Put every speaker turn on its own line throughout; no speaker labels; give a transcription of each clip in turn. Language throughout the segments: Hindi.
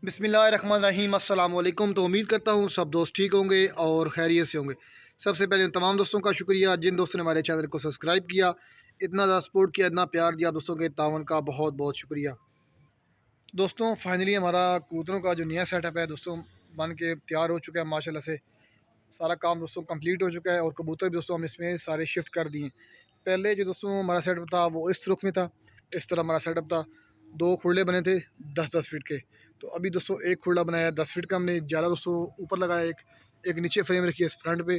बिस्मिल्लाहिर्रहमानिर्रहीम अस्सलाम वालेकुम। तो उम्मीद करता हूँ सब दोस्त ठीक होंगे और खैरियत से होंगे। सबसे पहले उन तमाम दोस्तों का शुक्रिया जिन दोस्तों ने हमारे चैनल को सब्सक्राइब किया, इतना ज़्यादा सपोर्ट किया, इतना प्यार दिया। दोस्तों के तावन का बहुत बहुत शुक्रिया। दोस्तों फाइनली हमारा कबूतरों का जो नया सेटअप है दोस्तों बन के तैयार हो चुका है माशाल्लाह से। सारा काम दोस्तों कंप्लीट हो चुका है और कबूतर भी दोस्तों हम इसमें सारे शिफ्ट कर दिए। पहले जो दोस्तों हमारा सेटअप था वो इस रुख में था, इस तरह हमारा सेटअप था। दो खुले बने थे 10-10 फीट के। तो अभी दोस्तों एक खुला बनाया 10 फीट का हमने, ज़्यादा दोस्तों ऊपर लगाया, एक एक नीचे फ्रेम रखी है इस फ्रंट पे।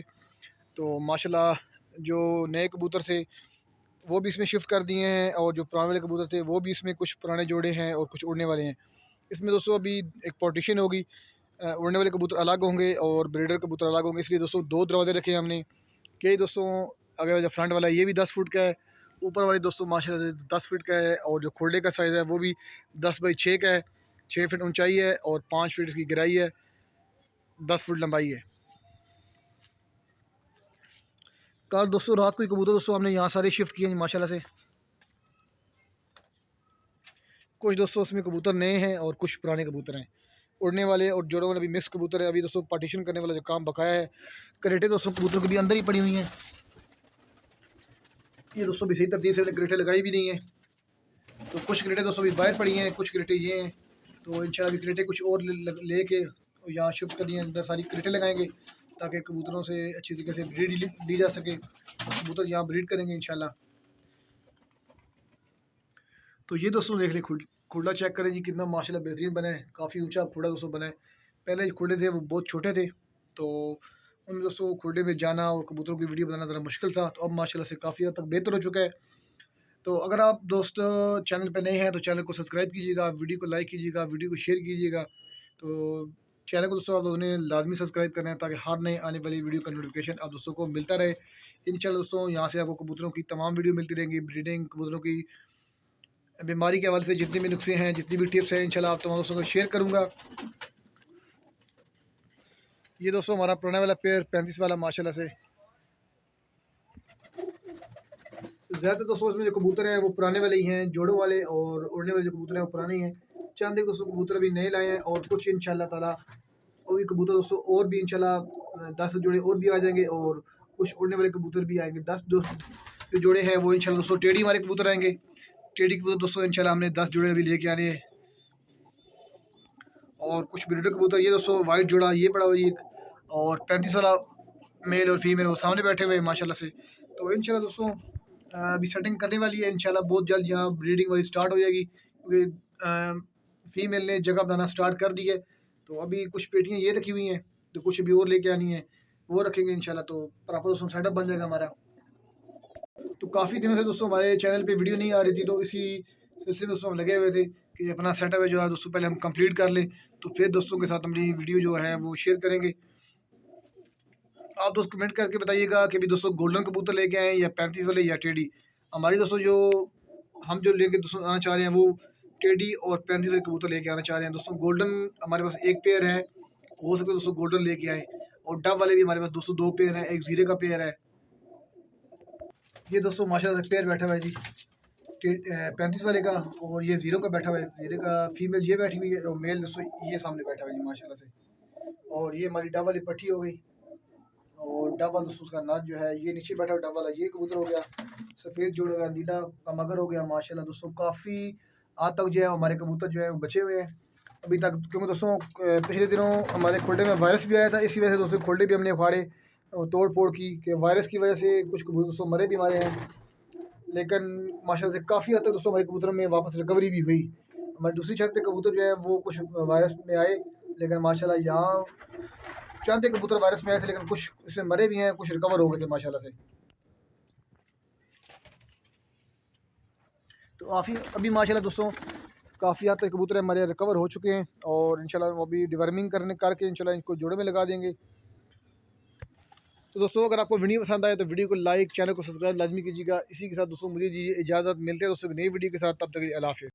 तो माशाल्लाह जो नए कबूतर थे वो भी इसमें शिफ्ट कर दिए हैं और जो पुराने वाले कबूतर थे वो भी इसमें, कुछ पुराने जोड़े हैं और कुछ उड़ने वाले हैं। इसमें दोस्तों अभी एक पार्टीशन होगी, उड़ने वाले कबूतर अलग होंगे और ब्रीडर कबूतर अलग होंगे। इसलिए दोस्तों दो दरवाजे रखे हैं हमने कि दोस्तों अगर जो फ्रंट वाला है ये भी 10 फुट का है, ऊपर वाले दोस्तों माशाल्लाह से 10 फीट का है और जो खुले का साइज़ है वो भी 10 बाई 6 का है। 6 फीट ऊंचाई है और 5 फीट इसकी गहराई है, 10 फुट लंबाई है। कल दोस्तों रात को ही कबूतर दोस्तों हमने यहाँ सारे शिफ्ट किए हैं माशाल्लाह से। कुछ दोस्तों उसमें कबूतर नए हैं और कुछ पुराने कबूतर हैं। उड़ने वाले और जोड़ों वाले भी मिक्स कबूतर है। अभी दोस्तों पार्टीशन करने वाला जो काम बकाया है। करेटे दोस्तों कबूतर के भी अंदर ही पड़ी हुई हैं। ये दोस्तों भी सही तरतीब से करेटे लगाई भी नहीं है। तो कुछ क्रेटें दोस्तों भी बाहर पड़ी हैं, कुछ क्रेटें ये हैं। तो इंशाल्लाह अभी क्रेटें कुछ और ले के यहाँ शिफ्ट कर दिए, अंदर सारी क्रेटें लगाएंगे ताकि कबूतरों से अच्छी तरीके से ब्रीड ली जा सके। कबूतर यहाँ ब्रीड करेंगे इंशाल्लाह। तो ये दोस्तों देख लें, खुला चेक करें जी कितना माशाल्लाह बेहतरीन बना है। काफ़ी ऊंचा खुला दोस्तों बना है। पहले जो खुले थे वो बहुत छोटे थे, तो उनमें दोस्तों खुले में जाना और कबूतरों की वीडियो बनाना ज़रा मुश्किल था। तो अब माशाल्लाह से काफ़ी हद तक बेहतर हो चुका है। तो अगर आप दोस्त चैनल पे नए हैं तो चैनल को सब्सक्राइब कीजिएगा, वीडियो को लाइक कीजिएगा, वीडियो को शेयर कीजिएगा। तो चैनल को दोस्तों आप लोगों ने लाजमी सब्सक्राइब करना है ताकि हर नए आने वाली वीडियो का नोटिफिकेशन आप दोस्तों को मिलता रहे। इंशाल्लाह दोस्तों यहाँ से आपको कबूतरों की तमाम वीडियो मिलती रहेंगी, ब्रीडिंग, कबूतरों की बीमारी के हवाले से जितने भी नुस्खे हैं, जितनी भी टिप्स हैं, इंशाल्लाह आप तमाम दोस्तों को शेयर करूँगा। ये दोस्तों हमारा पुराना वाला पेयर 35 वाला माशाल्लाह से। ज़्यादा दोस्तों इसमें जो कबूतर हैं वो पुराने वाले ही हैं, जोड़ों वाले, और उड़ने वाले जो कबूतर हैं वो पुराने ही हैं। चंद एक दोस्तों कबूतर अभी नए लाए हैं और कुछ इंशाल्लाह ताला और भी कबूतर दोस्तों और भी इंशाल्लाह 10 जोड़े और भी आ जाएंगे और कुछ उड़ने वाले कबूतर भी आएंगे। 10 जो जोड़े हैं वो इंशाल्लाह दोस्तों टेढ़ी हमारे कबूतर आएंगे। टेढ़ी कबूतर दोस्तों इंशाल्लाह हमने 10 जोड़े अभी लेके आने हैं। और कुछ ब्रीडर कबूतर, ये दोस्तों वाइट जोड़ा ये पड़ा हुआ है एक, और 35 वाला मेल और फीमेल वो सामने बैठे हुए हैं माशाल्लाह से। तो इंशाल्लाह दोस्तों अभी सेटिंग करने वाली है इंशाल्लाह, बहुत जल्द यहाँ ब्रीडिंग वाली स्टार्ट हो जाएगी क्योंकि फीमेल ने जगह बनाना स्टार्ट कर दी है। तो अभी कुछ पेटियाँ ये रखी हुई हैं, तो कुछ अभी और लेके आनी है, वो रखेंगे इंशाल्लाह। तो प्रॉपर दोस्तों सेटअप बन जाएगा हमारा। तो काफ़ी दिनों से दोस्तों हमारे चैनल पे वीडियो नहीं आ रही थी, तो इसी सिलसिले में दोस्तों हम लगे हुए थे कि अपना सेटअप है जो है दोस्तों पहले हम कंप्लीट कर लें, तो फिर दोस्तों के साथ अपनी वीडियो जो है वो शेयर करेंगे। आप दोस्त कमेंट करके बताइएगा कि भी दोस्तों गोल्डन कबूतर लेके आए या 35 वाले या टेडी। हमारी दोस्तों जो हम जो लेके दोस्तों आना चाह रहे हैं वो टेडी और 35 वाले कबूतर लेके आना चाह रहे हैं दोस्तों। गोल्डन हमारे पास एक पेयर है, हो सके दोस्तों गोल्डन लेके आए, और डब वाले भी हमारे पास दोस्तों 2 पेयर हैं, एक जीरे का पेयर है। ये दोस्तों माशाल्लाह से पेयर बैठा हुआ है जी 35 वाले का, और ये जीरो का बैठा हुआ है। जीरे का फीमेल ये बैठी हुई है और मेल दोस्तों ये सामने बैठा हुआ है जी माशाल्लाह से। और ये हमारी डब वाली पट्टी हो गई, और डब वाला दोस्तों उसका नाच जो है ये नीचे बैठा हुआ डब वाला ये कबूतर हो गया। सफ़ेद जोड़ हो गया, नीला का मगर हो गया माशाल्लाह दोस्तों। काफ़ी आज तक जो है हमारे कबूतर जो है वो बचे हुए हैं अभी तक, क्योंकि दोस्तों पिछले दिनों हमारे खुलडे में वायरस भी आया था। इसी वजह से दोस्तों खुलडे भी हमने उखाड़े तोड़ फोड़ की कि वायरस की वजह से कुछ कबूतर दोस्तों मरे भी हमारे हैं। लेकिन माशाल्लाह से काफ़ी हद तक दोस्तों हमारे कबूतर में वापस रिकवरी भी हुई। हमारी दूसरी छत पे कबूतर जो है वो कुछ वायरस में आए, लेकिन माशाल्लाह यहाँ चंद एक कबूतर वायरस में आए थे, लेकिन कुछ इसमें मरे भी हैं, कुछ रिकवर हो गए थे माशाल्लाह से। तो काफ़ी अभी माशाल्लाह दोस्तों काफ़ी हद तक कबूतर हमारे रिकवर हो चुके हैं और इंशाल्लाह वो अभी डिवर्मिंग करके इंशाल्लाह इनको जोड़े में लगा देंगे। तो दोस्तों अगर आपको वीडियो पसंद आए तो वीडियो को लाइक, चैनल को सब्सक्राइब लाजमी कीजिएगा। इसी के साथ दोस्तों मुझे दीजिए इजाज़त, मिलते हैं दोस्तों नई वीडियो के साथ, तब तक के लिए अल्लाह हाफ़िज़।